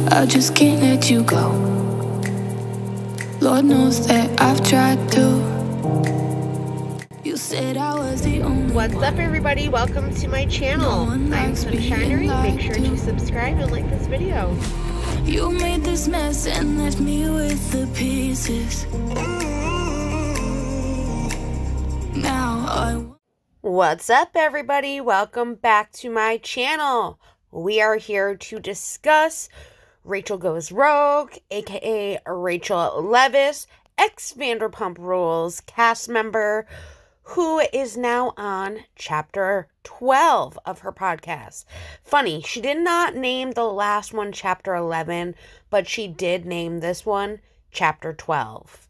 I just can't let you go. Lord knows that I've tried to. You said I was the only What's up, everybody? Welcome to my channel. I'm Sunshinery. Make sure to subscribe and like this video. You made this mess and left me with the pieces. What's up, everybody? Welcome back to my channel. We are here to discuss Rachel Goes Rogue, aka Rachel Leviss, ex-Vanderpump Rules cast member, who is now on chapter 12 of her podcast. Funny, she did not name the last one chapter 11, but she did name this one chapter 12.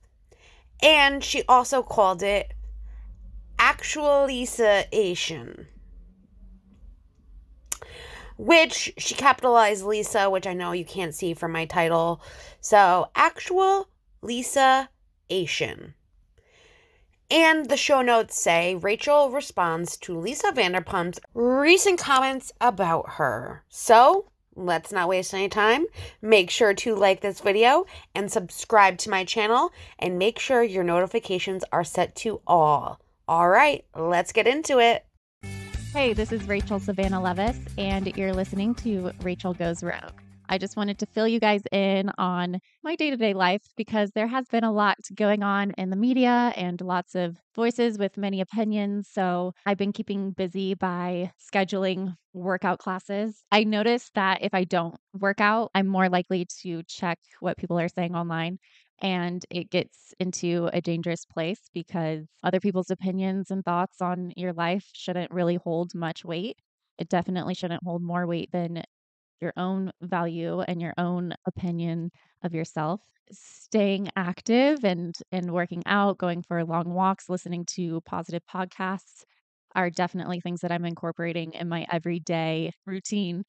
And she also called it Actual-Lisa-Ation, which she capitalized Lisa, which I know you can't see from my title. So, Actual-Lisa-Ation. And the show notes say, Rachel responds to Lisa Vanderpump's recent comments about her. So, let's not waste any time. Make sure to like this video and subscribe to my channel. And make sure your notifications are set to all. All right, let's get into it. Hey, this is Rachel Savannah Leviss, and you're listening to Rachel Goes Rogue. I just wanted to fill you guys in on my day-to-day life because there has been a lot going on in the media and lots of voices with many opinions. So I've been keeping busy by scheduling workout classes. I noticed that if I don't work out, I'm more likely to check what people are saying online. And it gets into a dangerous place because other people's opinions and thoughts on your life shouldn't really hold much weight. It definitely shouldn't hold more weight than your own value and your own opinion of yourself. Staying active and working out, going for long walks, listening to positive podcasts are definitely things that I'm incorporating in my everyday routine.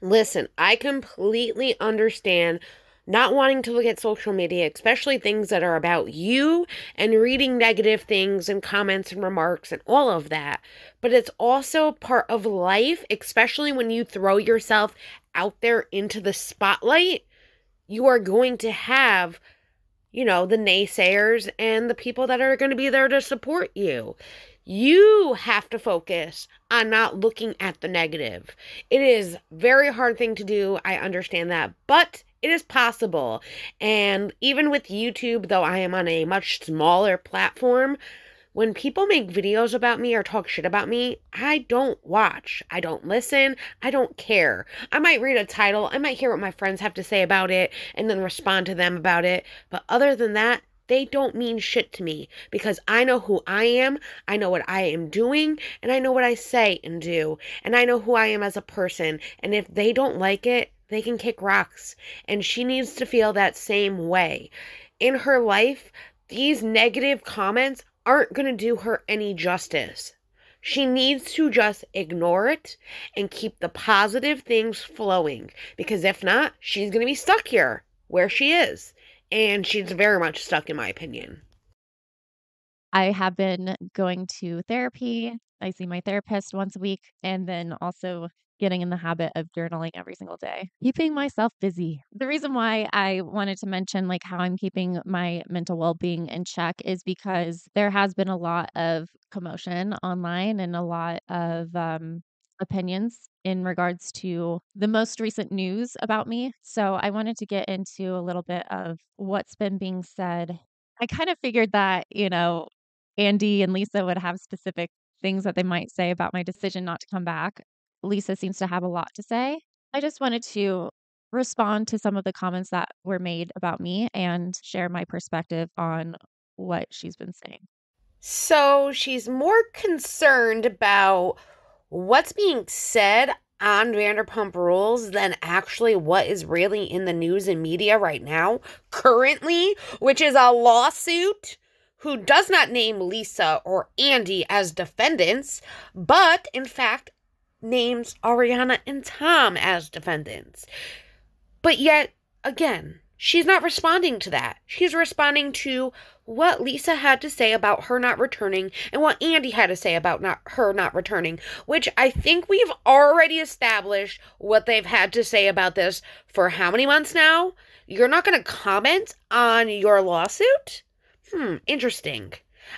Listen, I completely understand not wanting to look at social media, especially things that are about you, and reading negative things and comments and remarks and all of that. But it's also part of life, especially when you throw yourself out there into the spotlight. You are going to have, the naysayers and the people that are going to be there to support you. You have to focus on not looking at the negative. It is a very hard thing to do. I understand that, but it is possible. And even with YouTube, though I am on a much smaller platform, when people make videos about me or talk shit about me, I don't watch. I don't listen. I don't care. I might read a title. I might hear what my friends have to say about it and then respond to them about it. But other than that, they don't mean shit to me because I know who I am, I know what I am doing, and I know what I say and do, and I know who I am as a person, and if they don't like it, they can kick rocks, and she needs to feel that same way. In her life, these negative comments aren't going to do her any justice. She needs to just ignore it and keep the positive things flowing, because if not, she's going to be stuck here where she is. And she's very much stuck, in my opinion. I have been going to therapy. I see my therapist once a week, and then also getting in the habit of journaling every single day, keeping myself busy. The reason why I wanted to mention how I'm keeping my mental well-being in check is because there has been a lot of commotion online and a lot of opinions in regards to the most recent news about me. So I wanted to get into a little bit of what's been being said. I kind of figured that, Andy and Lisa would have specific things that they might say about my decision not to come back. Lisa seems to have a lot to say. I just wanted to respond to some of the comments that were made about me and share my perspective on what she's been saying. So she's more concerned about what's being said on Vanderpump Rules than actually what is really in the news and media right now, currently, which is a lawsuit who does not name Lisa or Andy as defendants, but in fact names Ariana and Tom as defendants. But yet, again, She's not responding to that. She's responding to what Lisa had to say about her not returning and what Andy had to say about her not returning, which I think we've already established what they've had to say about this for how many months now? You're not going to comment on your lawsuit? Interesting.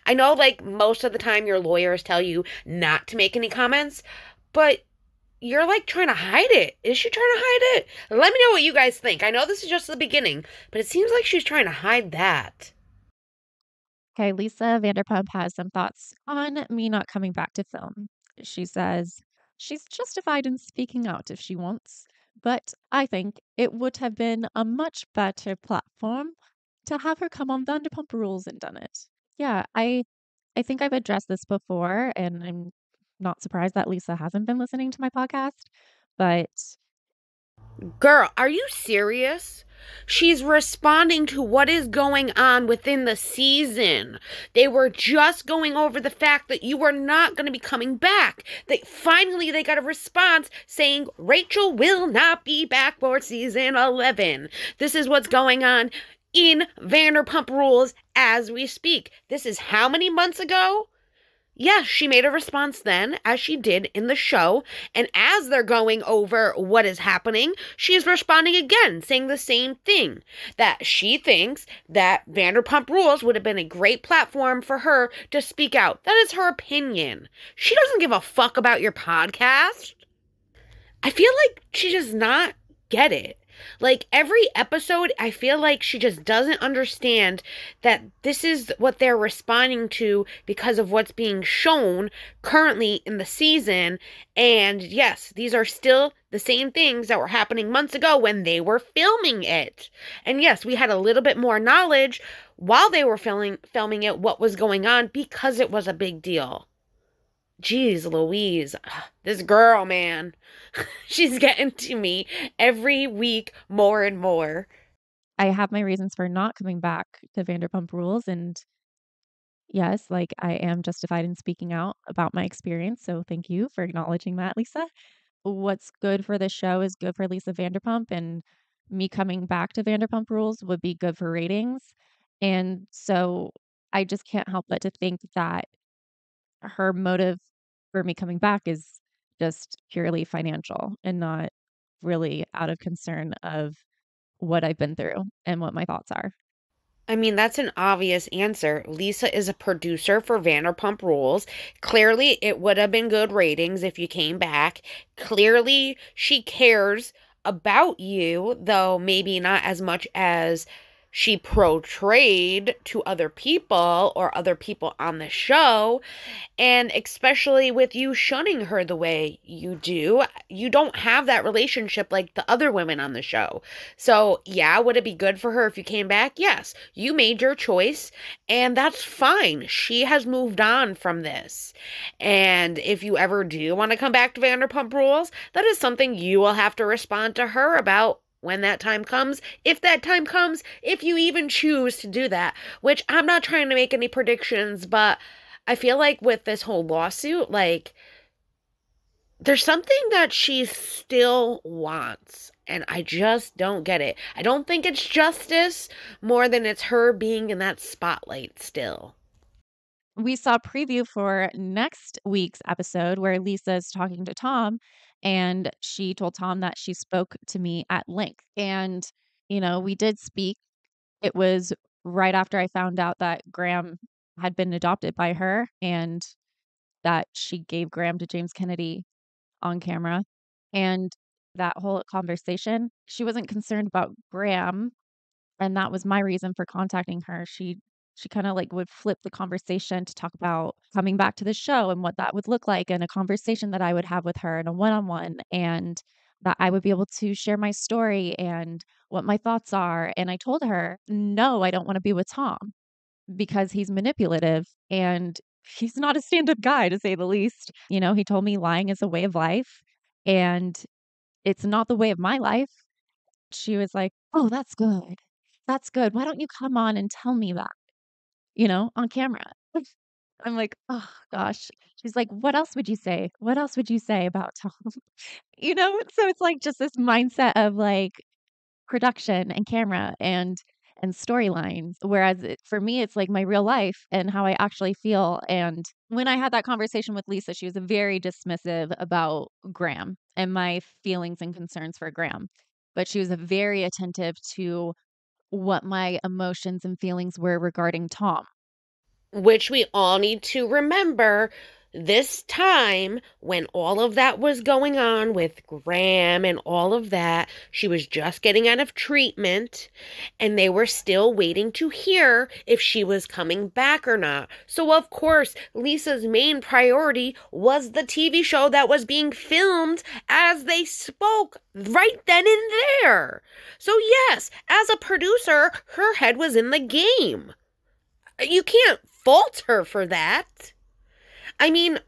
I know, like, most of the time your lawyers tell you not to make any comments, but you're like trying to hide it. Is she trying to hide it? Let me know what you guys think. I know this is just the beginning, but it seems like she's trying to hide that. Okay, Lisa Vanderpump has some thoughts on me not coming back to film. She says she's justified in speaking out if she wants, but I think it would have been a much better platform to have her come on Vanderpump Rules and done it. Yeah, I think I've addressed this before, and I'm not surprised that Lisa hasn't been listening to my podcast, but Girl, are you serious? She's responding to what is going on within the season. They were just going over the fact that you were not going to be coming back. Finally they got a response saying Rachel will not be back for season 11. This is what's going on in Vanderpump Rules as we speak. This is how many months ago? Yes, she made a response then, as she did in the show, and as they're going over what is happening, she's responding again, saying the same thing, that she thinks that Vanderpump Rules would have been a great platform for her to speak out. That is her opinion. She doesn't give a fuck about your podcast. I feel like she does not get it. Like, every episode, I feel like she just doesn't understand that this is what they're responding to because of what's being shown currently in the season. And yes, these are still the same things that were happening months ago when they were filming it. And yes, we had a little bit more knowledge while they were filming it, what was going on, because it was a big deal. Jeez Louise, this girl, man, she's getting to me every week more and more. I have my reasons for not coming back to Vanderpump Rules. And yes, like I am justified in speaking out about my experience. So thank you for acknowledging that, Lisa. What's good for the show is good for Lisa Vanderpump, and me coming back to Vanderpump Rules would be good for ratings. And so I just can't help but to think that her motive for me coming back is just purely financial and not really out of concern of what I've been through and what my thoughts are. I mean, that's an obvious answer. Lisa is a producer for Vanderpump Rules. Clearly, it would have been good ratings if you came back. Clearly, she cares about you, though maybe not as much as she portrayed to other people or other people on the show. And especially with you shunning her the way you do, you don't have that relationship like the other women on the show. So, yeah, would it be good for her if you came back? Yes, you made your choice, and that's fine. She has moved on from this. And if you ever do want to come back to Vanderpump Rules, that is something you will have to respond to her about when that time comes, if that time comes, if you even choose to do that, which I'm not trying to make any predictions, but I feel like with this whole lawsuit, like, there's something that she still wants, and I just don't get it. I don't think it's justice more than it's her being in that spotlight still. We saw a preview for next week's episode where Lisa is talking to Tom, and she told Tom that she spoke to me at length. And, we did speak. It was right after I found out that Graham had been adopted by her and that she gave Graham to James Kennedy on camera. And that whole conversation, she wasn't concerned about Graham, and that was my reason for contacting her. She kind of like would flip the conversation to talk about coming back to the show and what that would look like, and a conversation that I would have with her in a one-on-one, and that I would be able to share my story and what my thoughts are. And I told her, "No, I don't want to be with Tom because he's manipulative and he's not a stand-up guy, to say the least." He told me lying is a way of life, and it's not the way of my life. She was like, "Oh, that's good. That's good. Why don't you come on and tell me that, on camera?" I'm like, "Oh gosh." She's like, "What else would you say? What else would you say about Tom?" So it's like just this mindset of like, production and camera and storylines. Whereas for me, it's like my real life and how I actually feel. And when I had that conversation with Lisa, she was very dismissive about Graham and my feelings and concerns for Graham. But she was very attentive to what my emotions and feelings were regarding Tom. Which we all need to remember this time when all of that was going on with Graham and all of that, she was just getting out of treatment and they were still waiting to hear if she was coming back or not. So of course, Lisa's main priority was the TV show that was being filmed as they spoke right then and there. So yes, as a producer, her head was in the game. You can't fault her for that. I mean,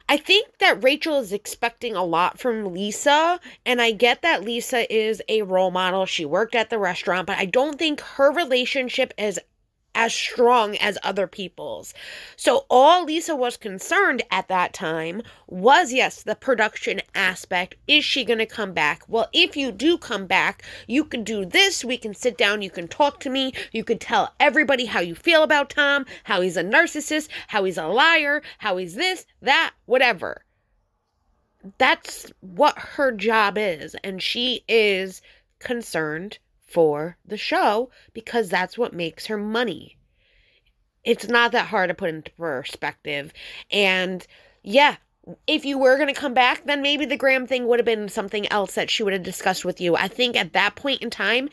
I think that Rachel is expecting a lot from Lisa, and I get that Lisa is a role model. She worked at the restaurant, but I don't think her relationship is as strong as other people's. So all Lisa was concerned at that time was, yes, the production aspect. Is she going to come back? Well, if you do come back, you can do this. We can sit down. You can talk to me. You can tell everybody how you feel about Tom, how he's a narcissist, how he's a liar, how he's this, that, whatever. That's what her job is. And she is concerned for the show because that's what makes her money. It's not that hard to put into perspective. And yeah, if you were going to come back, then maybe the Graham thing would have been something else that she would have discussed with you. I think at that point in time,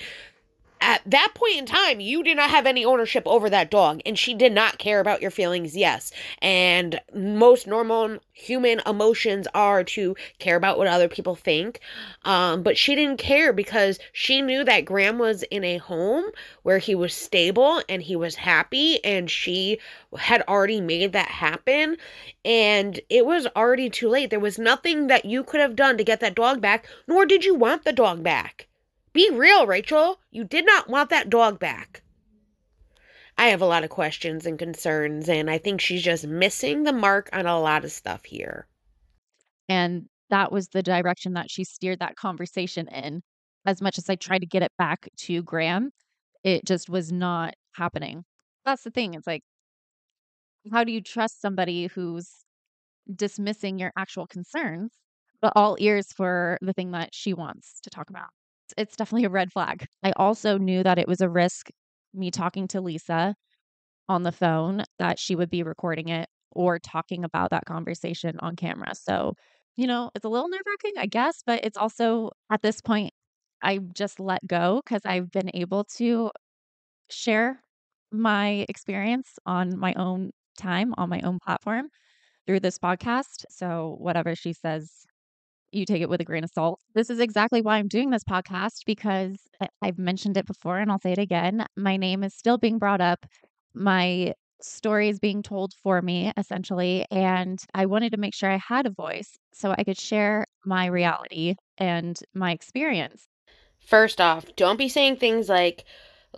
you did not have any ownership over that dog, and she did not care about your feelings, yes. And most normal human emotions are to care about what other people think. But she didn't care because she knew that Graham was in a home where he was stable and he was happy, and she had already made that happen. And it was already too late. There was nothing that you could have done to get that dog back, nor did you want the dog back. Be real, Rachel. You did not want that dog back. I have a lot of questions and concerns, and I think she's just missing the mark on a lot of stuff here. And that was the direction that she steered that conversation in. As much as I tried to get it back to Graham, it just was not happening. That's the thing. It's like, how do you trust somebody who's dismissing your actual concerns, but all ears for the thing that she wants to talk about? It's definitely a red flag. I also knew that it was a risk, me talking to Lisa on the phone, that she would be recording it or talking about that conversation on camera. So, it's a little nerve-wracking, I guess, but it's also at this point, I just let go because I've been able to share my experience on my own time, on my own platform through this podcast. So whatever she says, you take it with a grain of salt. This is exactly why I'm doing this podcast, because I've mentioned it before and I'll say it again. My name is still being brought up. My story is being told for me, essentially. And I wanted to make sure I had a voice so I could share my reality and my experience. First off, don't be saying things like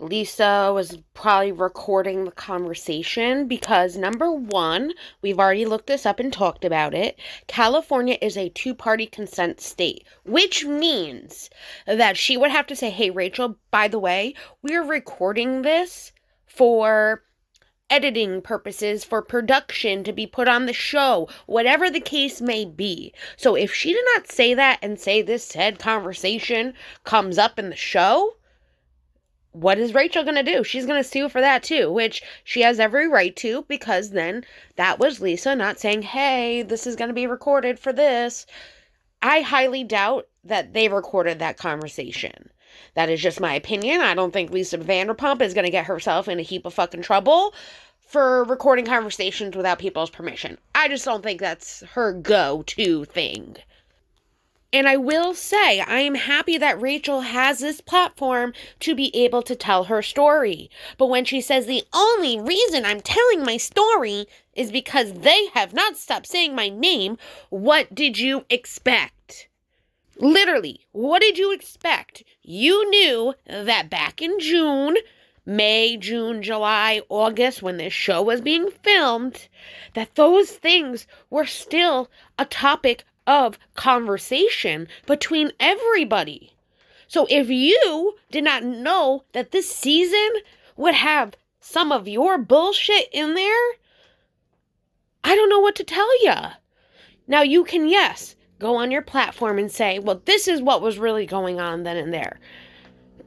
Lisa was probably recording the conversation, because number one, we've already looked this up and talked about it. California is a two-party consent state, which means that she would have to say, hey, Rachel, by the way, we're recording this for editing purposes, for production to be put on the show, whatever the case may be. So if she did not say that and say this said conversation comes up in the show, what is Rachel going to do? She's going to sue for that too, which she has every right to, because then that was Lisa not saying, hey, this is going to be recorded for this. I highly doubt that they recorded that conversation. That is just my opinion. I don't think Lisa Vanderpump is going to get herself in a heap of fucking trouble for recording conversations without people's permission. I just don't think that's her go-to thing. And I will say, I am happy that Rachel has this platform to be able to tell her story. But when she says the only reason I'm telling my story is because they have not stopped saying my name, what did you expect? Literally, what did you expect? You knew that back in May, June, July, August, when this show was being filmed, that those things were still a topic of conversation between everybody. So if you did not know that this season would have some of your bullshit in there, I don't know what to tell you. Now you can, yes, go on your platform and say, well, this is what was really going on then and there.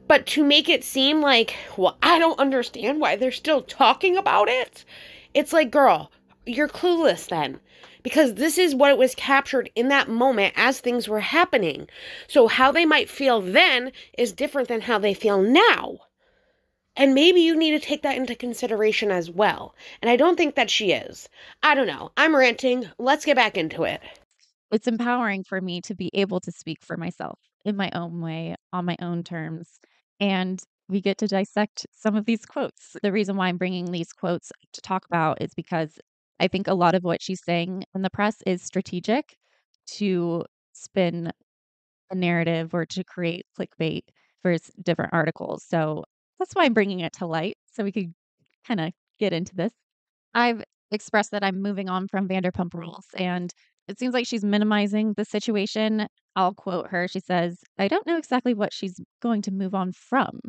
But to make it seem like, well, I don't understand why they're still talking about it. It's like, girl, you're clueless then. Because this is what it was captured in that moment as things were happening. So how they might feel then is different than how they feel now. And maybe you need to take that into consideration as well. And I don't think that she is. I don't know. I'm ranting. Let's get back into it. It's empowering for me to be able to speak for myself in my own way, on my own terms. And we get to dissect some of these quotes. The reason why I'm bringing these quotes to talk about is because I think a lot of what she's saying in the press is strategic to spin a narrative or to create clickbait for different articles. So that's why I'm bringing it to light so we could kind of get into this. I've expressed that I'm moving on from Vanderpump Rules, and it seems like she's minimizing the situation. I'll quote her. She says, I don't know exactly what she's going to move on from.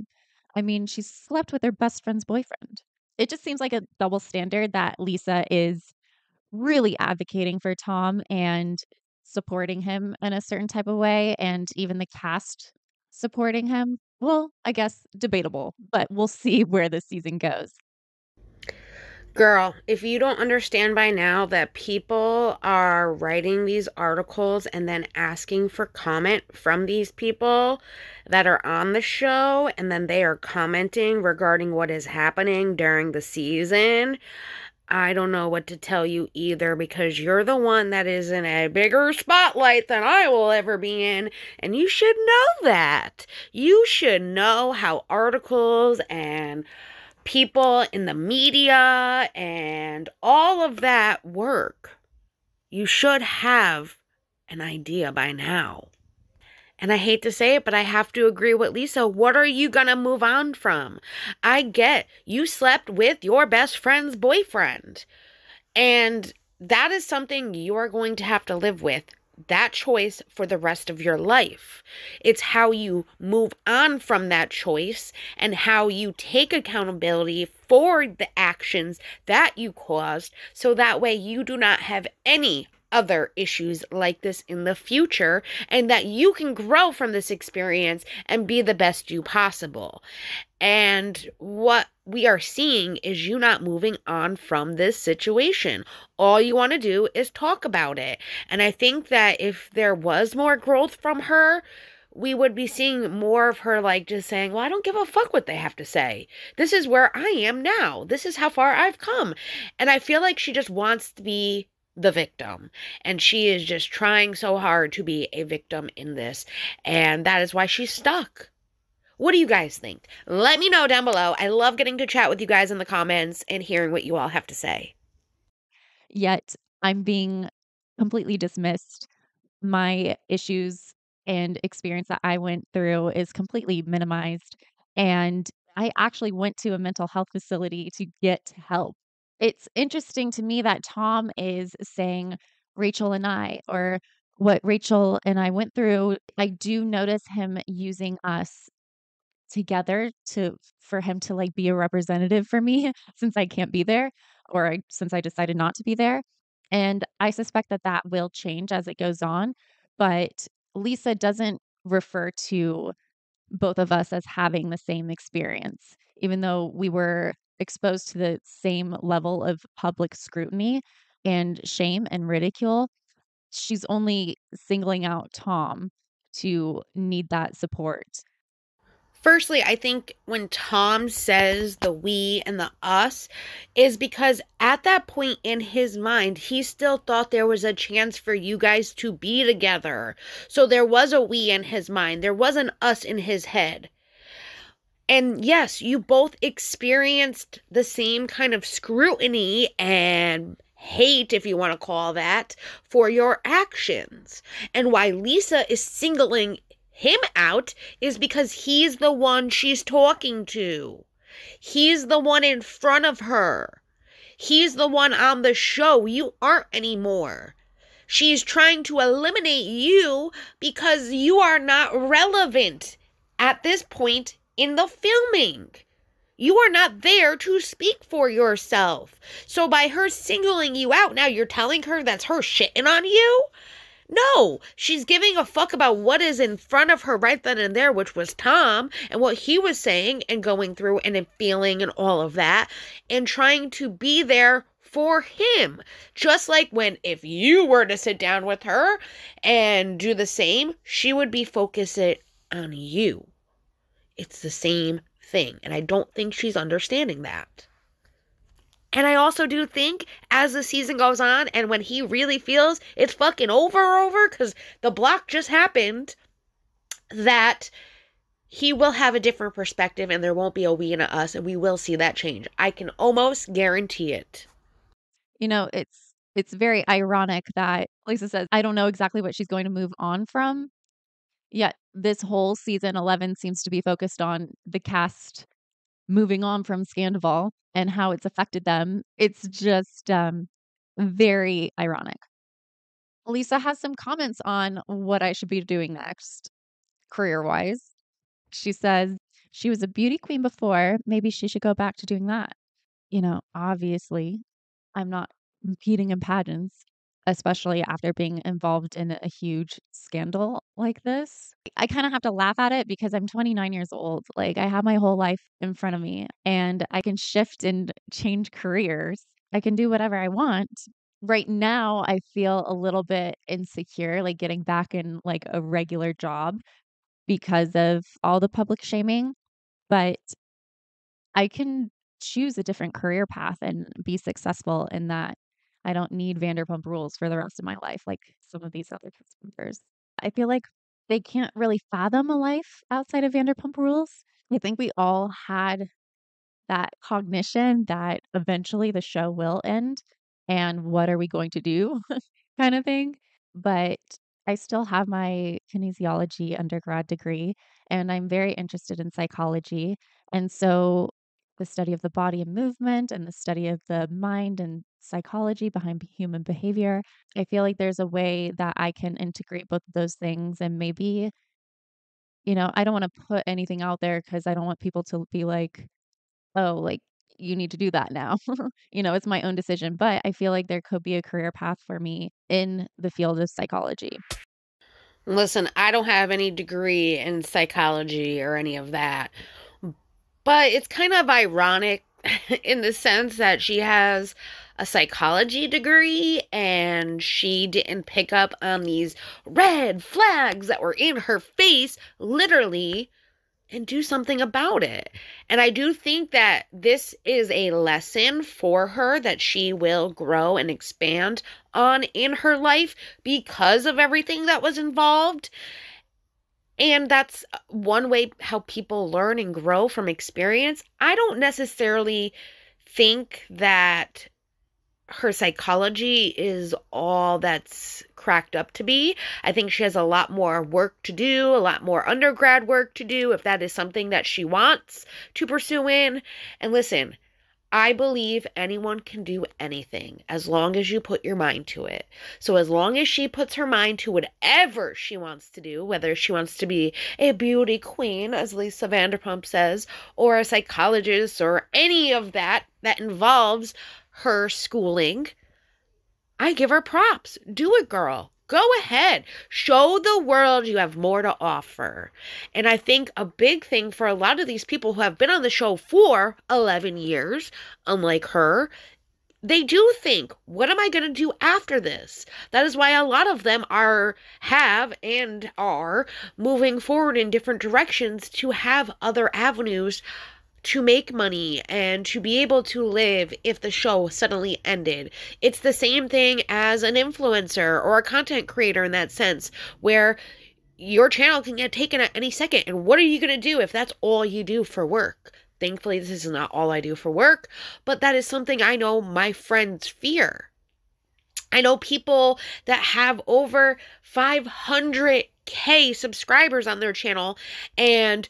I mean, she slept with her best friend's boyfriend. It just seems like a double standard that Lisa is really advocating for Tom and supporting him in a certain type of way, and even the cast supporting him. Well, I guess debatable, but we'll see where this season goes. Girl, if you don't understand by now that people are writing these articles and then asking for comment from these people that are on the show, and then they are commenting regarding what is happening during the season, I don't know what to tell you either, because you're the one that is in a bigger spotlight than I will ever be in, and you should know that. You should know how articles and people in the media and all of that work. You should have an idea by now. And I hate to say it, but I have to agree with Lisa. What are you going to move on from? I get you slept with your best friend's boyfriend. And that is something you are going to have to live with. That choice for the rest of your life. It's how you move on from that choice and how you take accountability for the actions that you caused, so that way you do not have any other issues like this in the future, and that you can grow from this experience and be the best you possible. And what we are seeing is you not moving on from this situation. All you want to do is talk about it. And I think that if there was more growth from her, we would be seeing more of her like just saying, well, I don't give a fuck what they have to say. This is where I am now. This is how far I've come. And I feel like she just wants to be the victim, and she is just trying so hard to be a victim in this, and that is why she's stuck. What do you guys think? Let me know down below. I love getting to chat with you guys in the comments and hearing what you all have to say. Yet I'm being completely dismissed. My issues and experience that I went through is completely minimized, and I actually went to a mental health facility to get help. It's interesting to me that Tom is saying Rachel and I, or what Rachel and I went through. I do notice him using us together for him to like be a representative for me since I can't be there, or since I decided not to be there. And I suspect that that will change as it goes on. But Lisa doesn't refer to both of us as having the same experience, even though we were exposed to the same level of public scrutiny and shame and ridicule. She's only singling out Tom to need that support. Firstly, I think when Tom says the we and the us is because at that point in his mind, he still thought there was a chance for you guys to be together. So there was a we in his mind. There was an us in his head. And yes, you both experienced the same kind of scrutiny and hate, if you want to call that, for your actions. And why Lisa is singling him out is because he's the one she's talking to. He's the one in front of her. He's the one on the show. You aren't anymore. She's trying to eliminate you because you are not relevant at this point in the filming. You are not there to speak for yourself. So by her singling you out, now you're telling her that's her shitting on you? No, she's giving a fuck about what is in front of her right then and there, which was Tom and what he was saying and going through and feeling and all of that, and trying to be there for him. Just like when if you were to sit down with her and do the same, she would be focused on you. It's the same thing, and I don't think she's understanding that. And I also do think as the season goes on and when he really feels it's fucking over, because the block just happened, that he will have a different perspective and there won't be a we and a us, and we will see that change. I can almost guarantee it. You know, it's very ironic that Lisa says, I don't know exactly what she's going to move on from. Yet this whole season 11 seems to be focused on the cast moving on from Scandoval and how it's affected them. It's just very ironic. Lisa has some comments on what I should be doing next, career-wise. She says she was a beauty queen before. Maybe she should go back to doing that. You know, obviously, I'm not competing in pageants, especially after being involved in a huge scandal like this. I kind of have to laugh at it because I'm 29 years old. Like, I have my whole life in front of me and I can shift and change careers. I can do whatever I want. Right now, I feel a little bit insecure, like getting back in like a regular job because of all the public shaming. But I can choose a different career path and be successful in that. I don't need Vanderpump Rules for the rest of my life like some of these other cast members. I feel like they can't really fathom a life outside of Vanderpump Rules. I think we all had that cognition that eventually the show will end and what are we going to do kind of thing. But I still have my kinesiology undergrad degree and I'm very interested in psychology. And so the study of the body and movement and the study of the mind and psychology behind human behavior, I feel like there's a way that I can integrate both of those things and maybe, you know, I don't want to put anything out there because I don't want people to be like, oh, like you need to do that now. You know, it's my own decision, but I feel like there could be a career path for me in the field of psychology. Listen, I don't have any degree in psychology or any of that, but it's kind of ironic in the sense that she has a psychology degree and she didn't pick up on these red flags that were in her face, literally, and do something about it. And I do think that this is a lesson for her that she will grow and expand on in her life because of everything that was involved. And that's one way how people learn and grow from experience. I don't necessarily think that her psychology is all that's cracked up to be. I think she has a lot more work to do, a lot more undergrad work to do, if that is something that she wants to pursue in. And listen, I believe anyone can do anything as long as you put your mind to it. So as long as she puts her mind to whatever she wants to do, whether she wants to be a beauty queen, as Lisa Vanderpump says, or a psychologist, or any of that involves her schooling, I give her props. Do it, girl. Go ahead. Show the world you have more to offer. And I think a big thing for a lot of these people who have been on the show for 11 years, unlike her, they do think, what am I going to do after this? That is why a lot of them have and are moving forward in different directions to have other avenues to make money and to be able to live if the show suddenly ended. It's the same thing as an influencer or a content creator in that sense, where your channel can get taken at any second. And what are you going to do if that's all you do for work? Thankfully, this is not all I do for work, but that is something I know my friends fear. I know people that have over 500K subscribers on their channel, and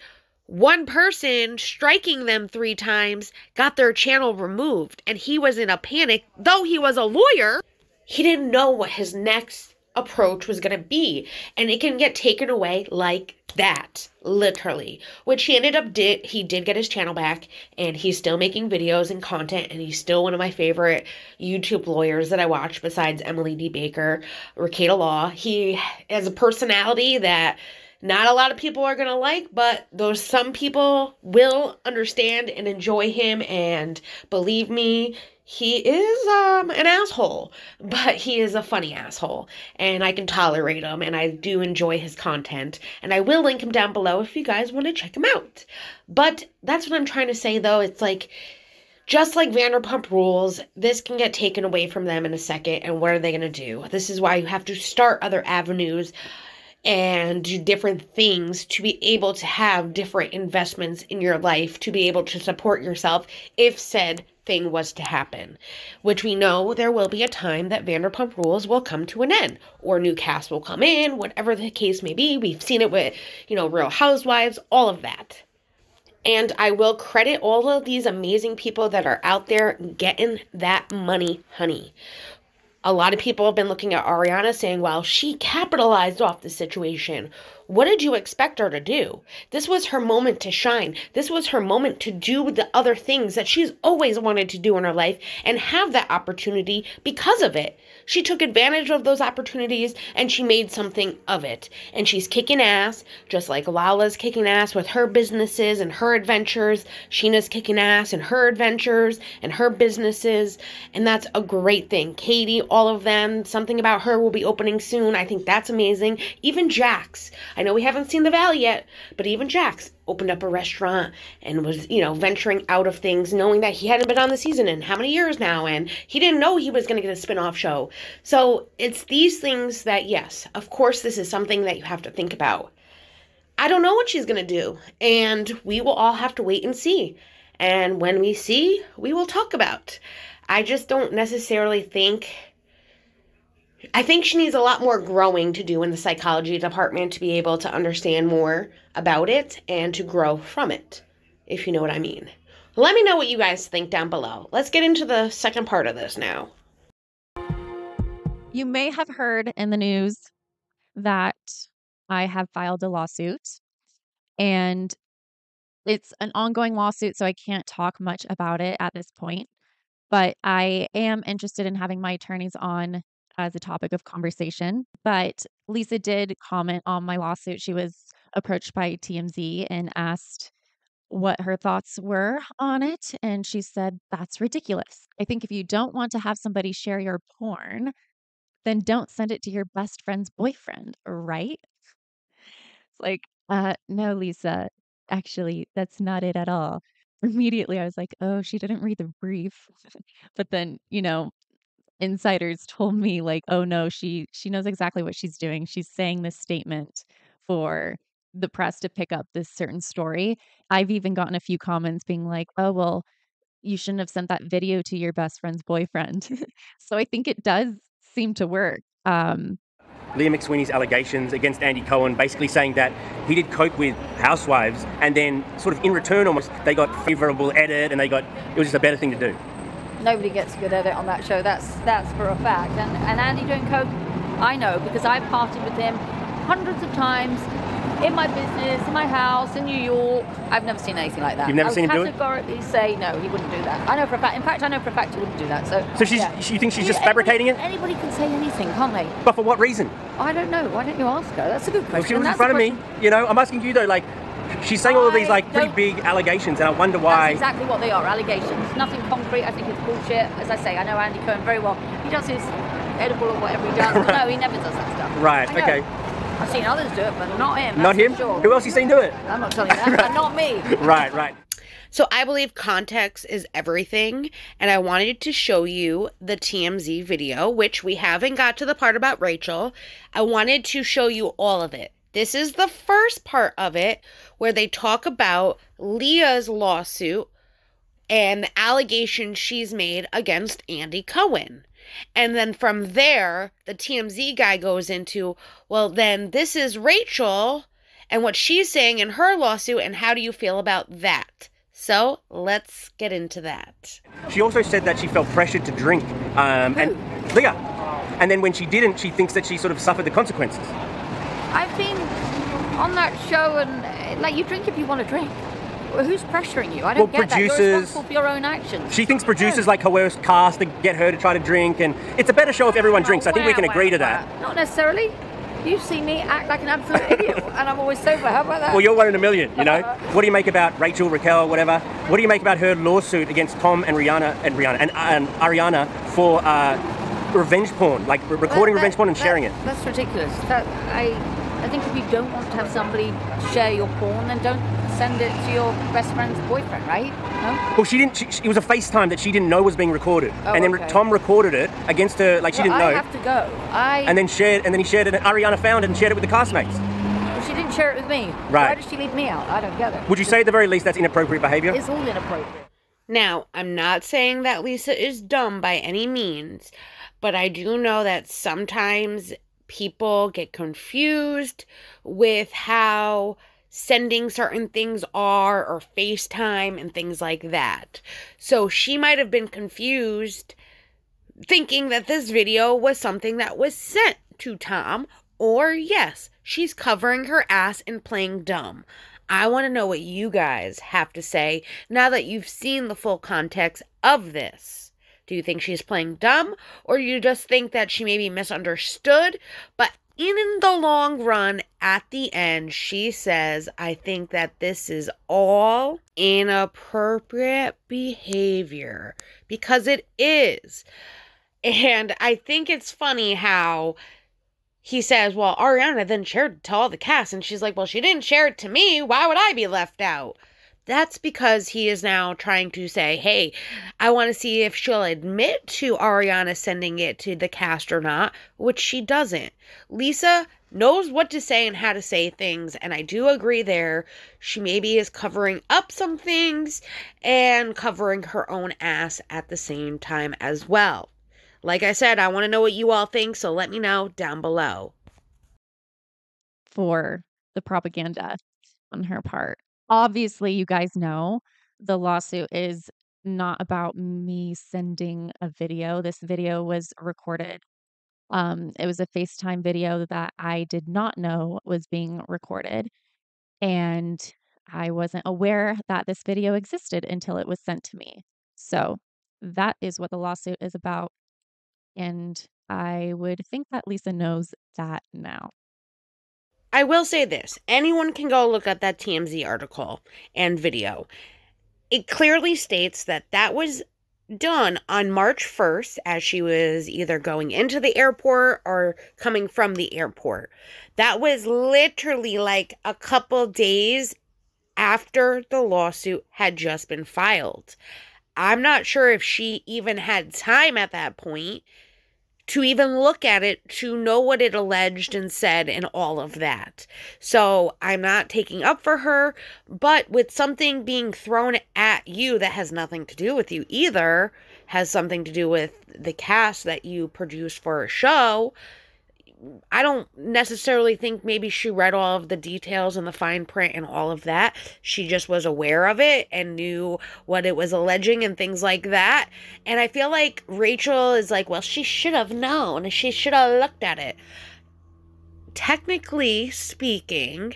one person striking them 3 times got their channel removed, and he was in a panic. Though he was a lawyer, he didn't know what his next approach was going to be, and it can get taken away like that, literally, which he ended up he did get his channel back, and he's still making videos and content, and he's still one of my favorite YouTube lawyers that I watch besides Emily D. Baker, Raquel Law. He has a personality that not a lot of people are going to like, but those some people will understand and enjoy him, and believe me, he is an asshole, but he is a funny asshole, and I can tolerate him, and I do enjoy his content, and I will link him down below if you guys want to check him out. But that's what I'm trying to say, though. It's like, just like Vanderpump Rules, this can get taken away from them in a second, and what are they going to do? This is why you have to start other avenues and do different things to be able to have different investments in your life, to be able to support yourself if said thing was to happen, which we know there will be a time that Vanderpump Rules will come to an end, or new cast will come in, whatever the case may be. We've seen it with, Real Housewives, all of that. And I will credit all of these amazing people that are out there getting that money, honey. A lot of people have been looking at Ariana saying, well, she capitalized off the situation. What did you expect her to do? This was her moment to shine. This was her moment to do the other things that she's always wanted to do in her life and have that opportunity because of it. She took advantage of those opportunities and she made something of it. And she's kicking ass, just like Lala's kicking ass with her businesses and her adventures. Sheena's kicking ass in her adventures and her businesses. And that's a great thing. Katie, all of them, something about her will be opening soon. I think that's amazing. Even Jax. I know we haven't seen the Valley yet, but even Jax opened up a restaurant and was, venturing out of things, knowing that he hadn't been on the season in how many years now, and he didn't know he was going to get a spin-off show. So it's these things that, yes, of course, this is something that you have to think about. I don't know what she's going to do, and we will all have to wait and see. And when we see, we will talk about. I just don't necessarily think... I think she needs a lot more growing to do in the psychology department to be able to understand more about it and to grow from it, if you know what I mean. Let me know what you guys think down below. Let's get into the second part of this now. You may have heard in the news that I have filed a lawsuit, and it's an ongoing lawsuit, so I can't talk much about it at this point, but I am interested in having my attorneys on as a topic of conversation. But Lisa did comment on my lawsuit. She was approached by TMZ and asked what her thoughts were on it. And she said, that's ridiculous. I think if you don't want to have somebody share your porn, then don't send it to your best friend's boyfriend, right? It's like, no, Lisa, actually, that's not it at all. Immediately, I was like, oh, she didn't read the brief. But then, insiders told me like, oh no, she knows exactly what she's doing. She's saying this statement for the press to pick up this certain story. I've even gotten a few comments being like, oh, well, you shouldn't have sent that video to your best friend's boyfriend. So I think it does seem to work. Liam McSweeney's allegations against Andy Cohen, basically saying that he did coke with housewives, and then sort of in return almost they got favorable edit, and it was just a better thing to do. Nobody gets a good edit on that show. That's for a fact. And Andy doing coke, I know, because I've partied with him hundreds of times in my business, in my house, in New York. I've never seen anything like that. You've never seen him do it? I would categorically say no, he wouldn't do that. I know for a fact. In fact, I know for a fact he wouldn't do that. So you think she's just fabricating it? Anybody can say anything, can't they? But for what reason? I don't know. Why don't you ask her? That's a good question. Well, she was in front of me. I'm asking you though, like, she's saying all of these like pretty big allegations, and I wonder why. That's exactly what they are, allegations. Nothing concrete. I think it's bullshit. As I say, I know Andy Cohen very well. He does his edible or whatever he does. Right. No, he never does that stuff. Right, okay. I've seen others do it, but not him. Not him? Sure. Who else you seen do it? I'm not telling you that, but not me. Right. So I believe context is everything, and I wanted to show you the TMZ video, which we haven't got to the part about Rachel. I wanted to show you all of it. This is the first part of it where they talk about Leah's lawsuit and the allegations she's made against Andy Cohen. And then from there, the TMZ guy goes into, well, then this is Rachel and what she's saying in her lawsuit, and how do you feel about that? So let's get into that. She also said that she felt pressured to drink. And Leah. And then when she didn't, she thinks that she sort of suffered the consequences. I've been on that show, and like, you drink if you want to drink. Well, who's pressuring you? I don't get that. You're responsible for your own actions. She thinks producers like coerce cast to get her to try to drink, and it's a better show if everyone drinks. I think we can agree to that. Not necessarily. You see me act like an absolute idiot, and I'm always sober. How about that? Well, you're one in a million, you know. What do you make about Rachel, Raquel, whatever? What do you make about her lawsuit against Tom and Ariana for revenge porn, like recording revenge porn and sharing it? That's ridiculous. I think if you don't want to have somebody share your porn, then don't send it to your best friend's boyfriend, right? No? Well, she didn't. It was a FaceTime that she didn't know was being recorded, and then Tom recorded it against her, like she didn't know. I have to go. And then he shared it. And Ariana found it and shared it with the castmates. Well, she didn't share it with me. Right? Why did she leave me out? I don't get it. Would you say at the very least that's inappropriate behavior? It's all inappropriate. Now, I'm not saying that Lisa is dumb by any means, but I do know that sometimes people get confused with how sending certain things are, or FaceTime and things like that. So she might have been confused thinking that this video was something that was sent to Tom, or yes, she's covering her ass and playing dumb. I want to know what you guys have to say now that you've seen the full context of this. Do you think she's playing dumb, or do you just think that she maybe misunderstood? But in the long run, at the end, she says, I think that this is all inappropriate behavior, because it is. And I think it's funny how he says, well, Ariana then shared it to all the cast. And she's like, well, she didn't share it to me. Why would I be left out? That's because he is now trying to say, hey, I want to see if she'll admit to Ariana sending it to the cast or not, which she doesn't. Lisa knows what to say and how to say things, and I do agree there. She maybe is covering up some things and covering her own ass at the same time as well. Like I said, I want to know what you all think, so let me know down below. For the propaganda on her part. Obviously, you guys know the lawsuit is not about me sending a video. This video was recorded. It was a FaceTime video that I did not know was being recorded. And I wasn't aware that this video existed until it was sent to me. So that is what the lawsuit is about. And I would think that Lisa knows that now. I will say this. Anyone can go look at that TMZ article and video. It clearly states that that was done on March 1st as she was either going into the airport or coming from the airport. That was literally like a couple days after the lawsuit had just been filed. I'm not sure if she even had time at that point to even look at it, to know what it alleged and said and all of that. So I'm not taking up for her, but with something being thrown at you that has nothing to do with you either, has something to do with the cast that you produce for a show, I don't necessarily think maybe she read all of the details and the fine print and all of that. She just was aware of it and knew what it was alleging and things like that. And I feel like Rachel is like, well, she should have known. She should have looked at it. Technically speaking,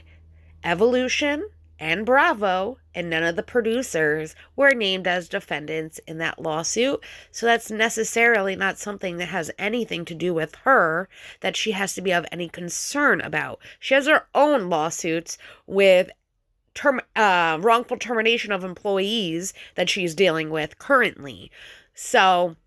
Evolution and Bravo and none of the producers were named as defendants in that lawsuit. So that's necessarily not something that has anything to do with her that she has to be of any concern about. She has her own lawsuits with wrongful termination of employees that she's dealing with currently. So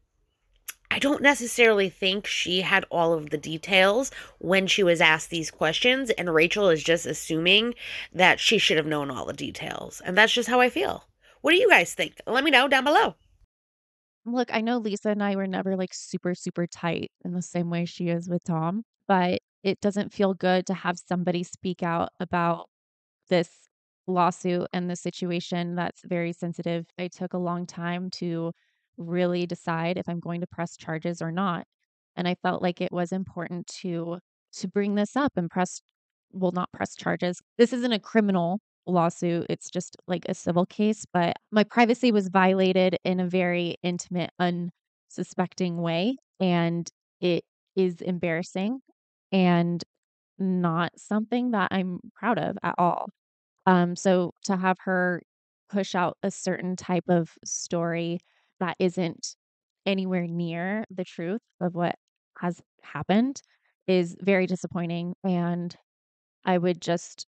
I don't necessarily think she had all of the details when she was asked these questions, and Rachel is just assuming that she should have known all the details. And that's just how I feel. What do you guys think? Let me know down below. Look, I know Lisa and I were never like super, super tight in the same way she is with Tom, but it doesn't feel good to have somebody speak out about this lawsuit and the situation that's very sensitive. I took a long time to really decide if I'm going to press charges or not. And I felt like it was important to bring this up and not press charges. This isn't a criminal lawsuit. It's just like a civil case, but my privacy was violated in a very intimate, unsuspecting way. And it is embarrassing. And not something that I'm proud of at all. So to have her push out a certain type of story that isn't anywhere near the truth of what has happened is very disappointing. And I would just,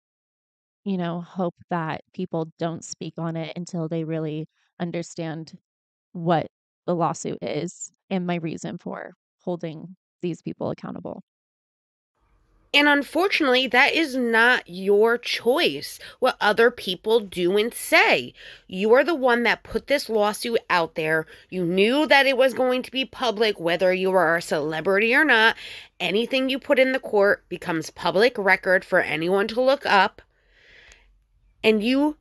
hope that people don't speak on it until they really understand what the lawsuit is and my reason for holding these people accountable. And unfortunately, that is not your choice, what other people do and say. You are the one that put this lawsuit out there. You knew that it was going to be public, whether you are a celebrity or not. Anything you put in the court becomes public record for anyone to look up. And you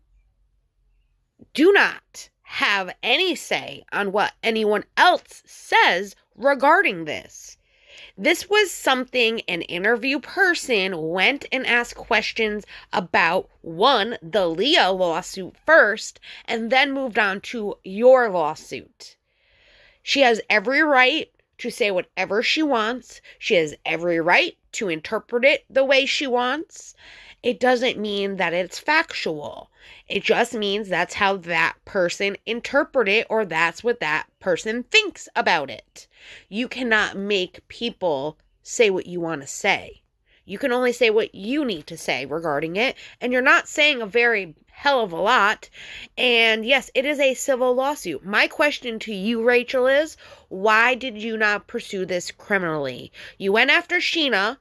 do not have any say on what anyone else says regarding this. This was something an interview person went and asked questions about, one, the Leah lawsuit first, and then moved on to your lawsuit. She has every right to say whatever she wants. She has every right to interpret it the way she wants. It doesn't mean that it's factual. It just means that's how that person interpreted it, or that's what that person thinks about it. You cannot make people say what you want to say. You can only say what you need to say regarding it, and you're not saying a very hell of a lot. And yes, it is a civil lawsuit. My question to you, Rachel, is why did you not pursue this criminally? You went after Sheena,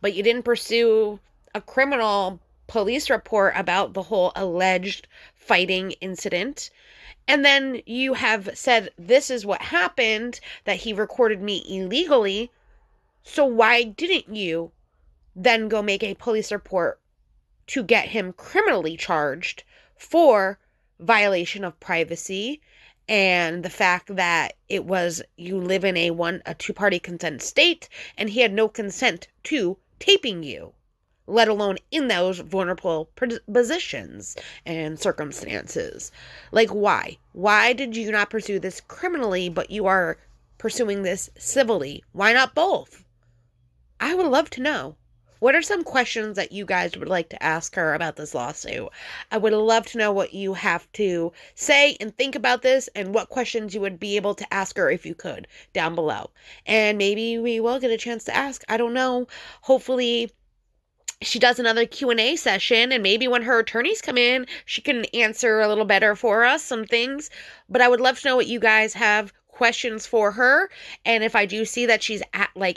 but you didn't pursue a criminal police report about the whole alleged fighting incident. And then you have said, this is what happened, that he recorded me illegally. So why didn't you then go make a police report to get him criminally charged for violation of privacy and the fact that it was, you live in a two-party consent state and he had no consent to taping you, let alone in those vulnerable positions and circumstances? Like, why? Why did you not pursue this criminally, but you are pursuing this civilly? Why not both? I would love to know. What are some questions that you guys would like to ask her about this lawsuit? I would love to know what you have to say and think about this, and what questions you would be able to ask her if you could down below. And maybe we will get a chance to ask. I don't know. Hopefully she does another Q&A session, and maybe when her attorneys come in, she can answer a little better for us, some things. But I would love to know what you guys have questions for her. And if I do see that she's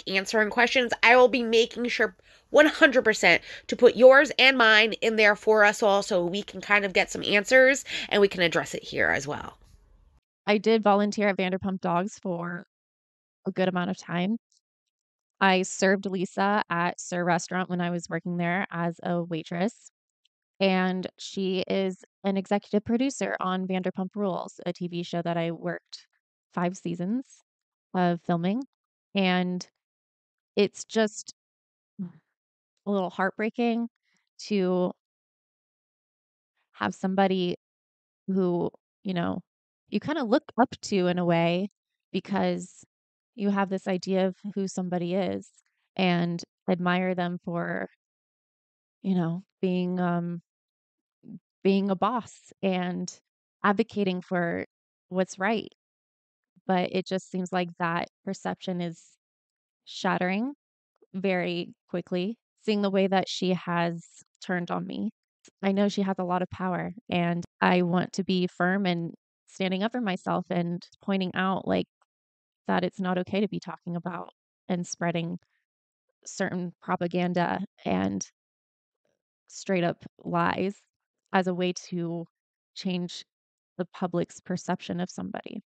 answering questions, I will be making sure 100% to put yours and mine in there for us all, so we can kind of get some answers and we can address it here as well. I did volunteer at Vanderpump Dogs for a good amount of time. I served Lisa at Sir Restaurant when I was working there as a waitress. And she is an executive producer on Vanderpump Rules, a TV show that I worked 5 seasons of filming. And it's just a little heartbreaking to have somebody who, you kind of look up to in a way, because you have this idea of who somebody is and admire them for, being a boss and advocating for what's right. But it just seems like that perception is shattering very quickly, seeing the way that she has turned on me. I know she has a lot of power, and I want to be firm and standing up for myself and pointing out that it's not okay to be talking about and spreading certain propaganda and straight up lies as a way to change the public's perception of somebody.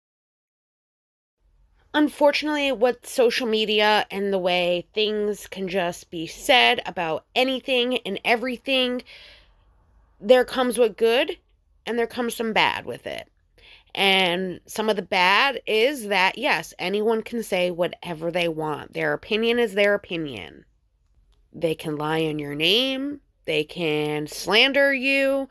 Unfortunately, with social media and the way things can just be said about anything and everything, there comes what good and there comes some bad with it. And some of the bad is that, yes, anyone can say whatever they want. Their opinion is their opinion. They can lie on your name. They can slander you.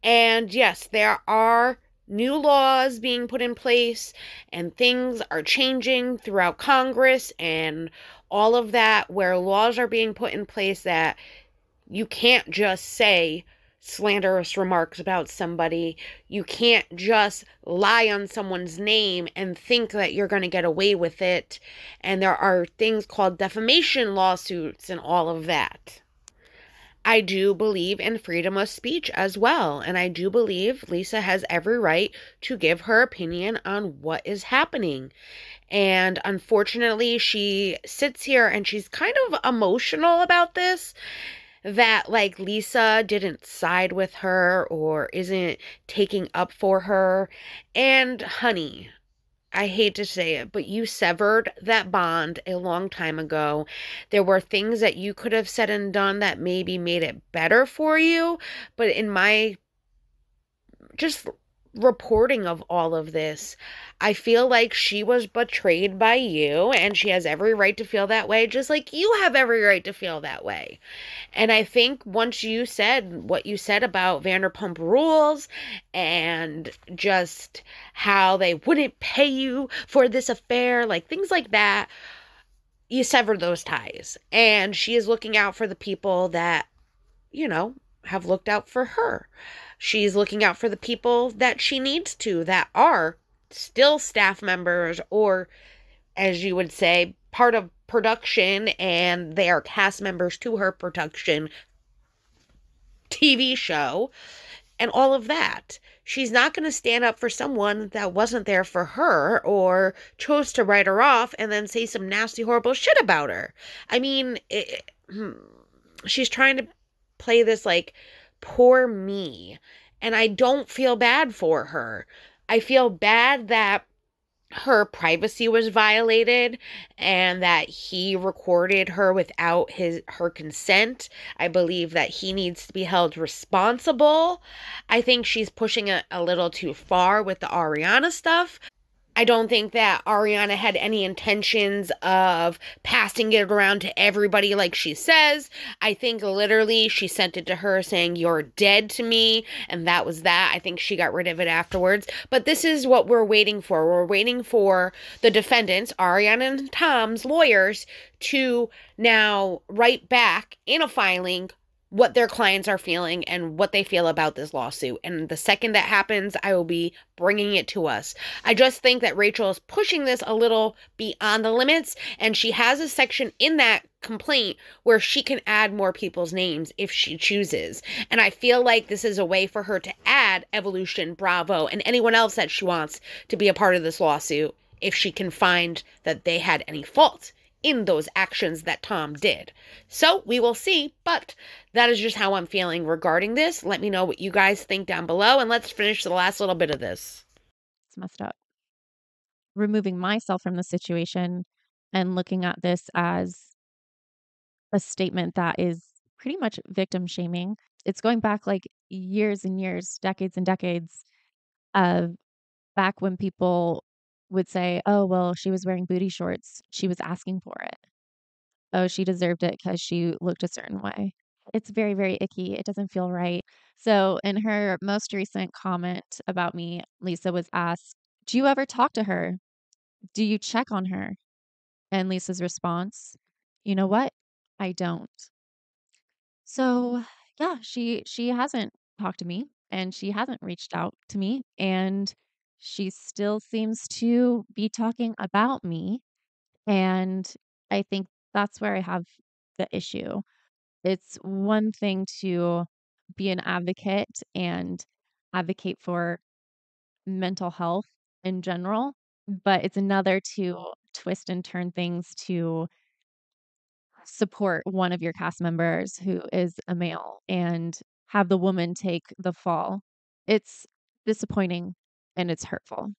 And yes, there are new laws being put in place and things are changing throughout Congress and all of that, where laws are being put in place that you can't just say slanderous remarks about somebody. You can't just lie on someone's name and think that you're going to get away with it. And there are things called defamation lawsuits and all of that. I do believe in freedom of speech as well. And I do believe Lisa has every right to give her opinion on what is happening. And unfortunately, she sits here and she's kind of emotional about this, that like Lisa didn't side with her or isn't taking up for her. And honey, I hate to say it, but you severed that bond a long time ago. There were things that you could have said and done that maybe made it better for you. But in my just reporting of all of this, I feel like she was betrayed by you, and she has every right to feel that way, just like you have every right to feel that way. And I think once you said what you said about Vanderpump Rules and just how they wouldn't pay you for this affair, like things like that, you severed those ties. And she is looking out for the people that, you know, have looked out for her. She's looking out for the people that she needs to, that are still staff members, or, as you would say, part of production, and they are cast members to her production TV show, and all of that. She's not going to stand up for someone that wasn't there for her, or chose to write her off and then say some nasty, horrible shit about her. I mean, she's trying to play this like, poor me. And I don't feel bad for her. I feel bad that her privacy was violated and that he recorded her without her consent. I believe that he needs to be held responsible. I think she's pushing it a little too far with the Ariana stuff. I don't think that Ariana had any intentions of passing it around to everybody like she says. I think literally she sent it to her saying, "You're dead to me," and that was that. I think she got rid of it afterwards. But this is what we're waiting for. We're waiting for the defendants, Ariana and Tom's lawyers, to now write back in a filing what their clients are feeling and what they feel about this lawsuit. And the second that happens, I will be bringing it to us. I just think that Rachel is pushing this a little beyond the limits, and she has a section in that complaint where she can add more people's names if she chooses. And I feel like this is a way for her to add Evolution, Bravo, and anyone else that she wants to be a part of this lawsuit if she can find that they had any fault in those actions that Tom did. So we will see, but that is just how I'm feeling regarding this. Let me know what you guys think down below, and let's finish the last little bit of this. It's messed up. Removing myself from the situation and looking at this as a statement that is pretty much victim shaming. It's going back like years and years, decades and decades of back when people would say, "Oh, well, she was wearing booty shorts. She was asking for it. Oh, she deserved it because she looked a certain way." It's very, very icky. It doesn't feel right. So in her most recent comment about me, Lisa was asked, "Do you ever talk to her? Do you check on her?" And Lisa's response, "You know what? I don't." So yeah, she hasn't talked to me, and she hasn't reached out to me, and she still seems to be talking about me. And I think that's where I have the issue. It's one thing to be an advocate and advocate for mental health in general, but it's another to twist and turn things to support one of your cast members who is a male and have the woman take the fall. It's disappointing and it's hurtful.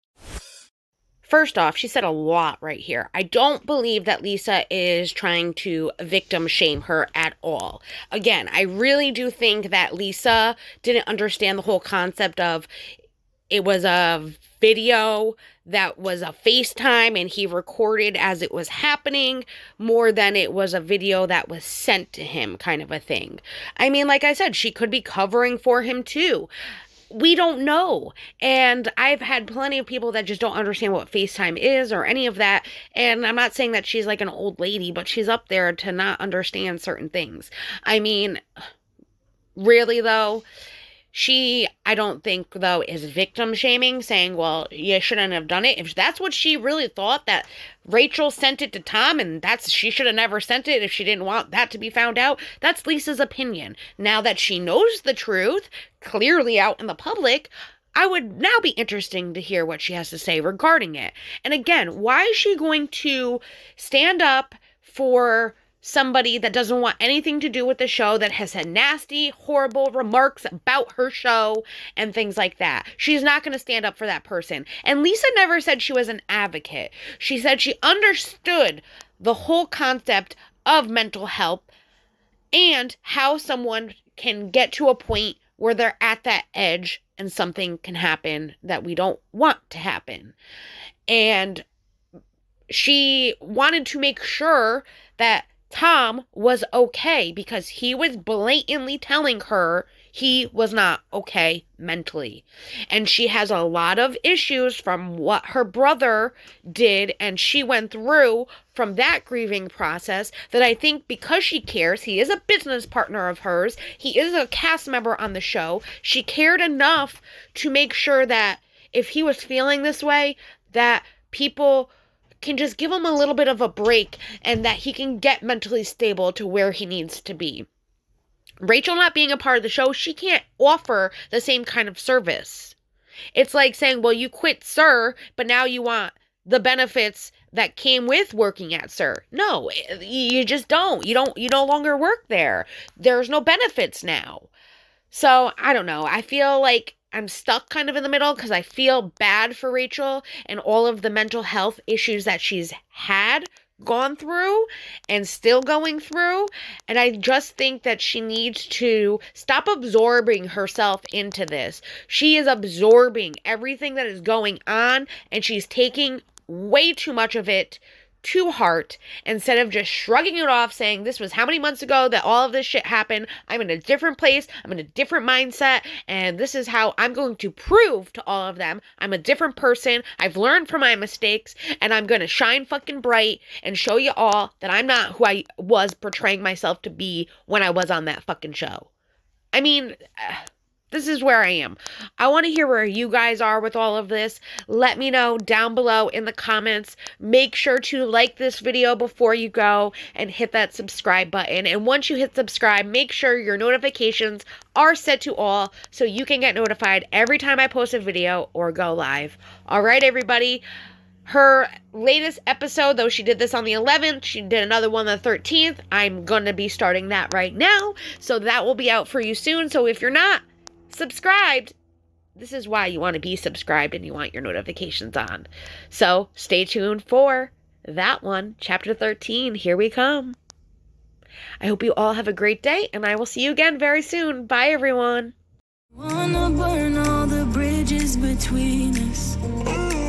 First off, she said a lot right here. I don't believe that Lisa is trying to victim shame her at all. Again, I really do think that Lisa didn't understand the whole concept of it was a video that was a FaceTime and he recorded as it was happening more than it was a video that was sent to him kind of a thing. I mean, like I said, she could be covering for him too. we don't know. And I've had plenty of people that just don't understand what FaceTime is or any of that. And I'm not saying that she's like an old lady, but she's up there to not understand certain things. I mean, really though, I don't think, though, is victim shaming, saying, well, you shouldn't have done it. If that's what she really thought, that Rachel sent it to Tom and she should have never sent it if she didn't want that to be found out, that's Lisa's opinion. Now that she knows the truth, clearly out in the public, I would now be interesting to hear what she has to say regarding it. And again, why is she going to stand up for somebody that doesn't want anything to do with the show, that has had nasty, horrible remarks about her show and things like that? She's not going to stand up for that person. And Lisa never said she was an advocate. She said she understood the whole concept of mental health and how someone can get to a point where they're at that edge and something can happen that we don't want to happen. And she wanted to make sure that Tom was okay, because he was blatantly telling her he was not okay mentally. And she has a lot of issues from what her brother did and she went through from that grieving process, that I think because she cares, he is a business partner of hers, he is a cast member on the show, she cared enough to make sure that if he was feeling this way, that people can just give him a little bit of a break and that he can get mentally stable to where he needs to be. Rachel not being a part of the show, she can't offer the same kind of service. It's like saying, well, you quit SUR, but now you want the benefits that came with working at SUR. No, you just don't. You no longer work there. There's no benefits now. So, I don't know. I feel like I'm stuck kind of in the middle because I feel bad for Rachel and all of the mental health issues that she's gone through and still going through. And I just think that she needs to stop absorbing herself into this. She is absorbing everything that is going on and she's taking way too much of it to heart instead of just shrugging it off, saying this was how many months ago that all of this shit happened. I'm in a different place. I'm in a different mindset. And this is how I'm going to prove to all of them I'm a different person. I've learned from my mistakes and I'm going to shine fucking bright and show you all that I'm not who I was portraying myself to be when I was on that fucking show. I mean, this is where I am. I want to hear where you guys are with all of this. Let me know down below in the comments. Make sure to like this video before you go and hit that subscribe button. And once you hit subscribe, make sure your notifications are set to all so you can get notified every time I post a video or go live. All right, everybody. Her latest episode, though she did this on the 11th, she did another one on the 13th. I'm going to be starting that right now. So that will be out for you soon. So if you're not subscribed, this is why you want to be subscribed and you want your notifications on. So stay tuned for that one, chapter 13. Here we come. I hope you all have a great day and I will see you again very soon. Bye, everyone. Wanna burn all the bridges between us.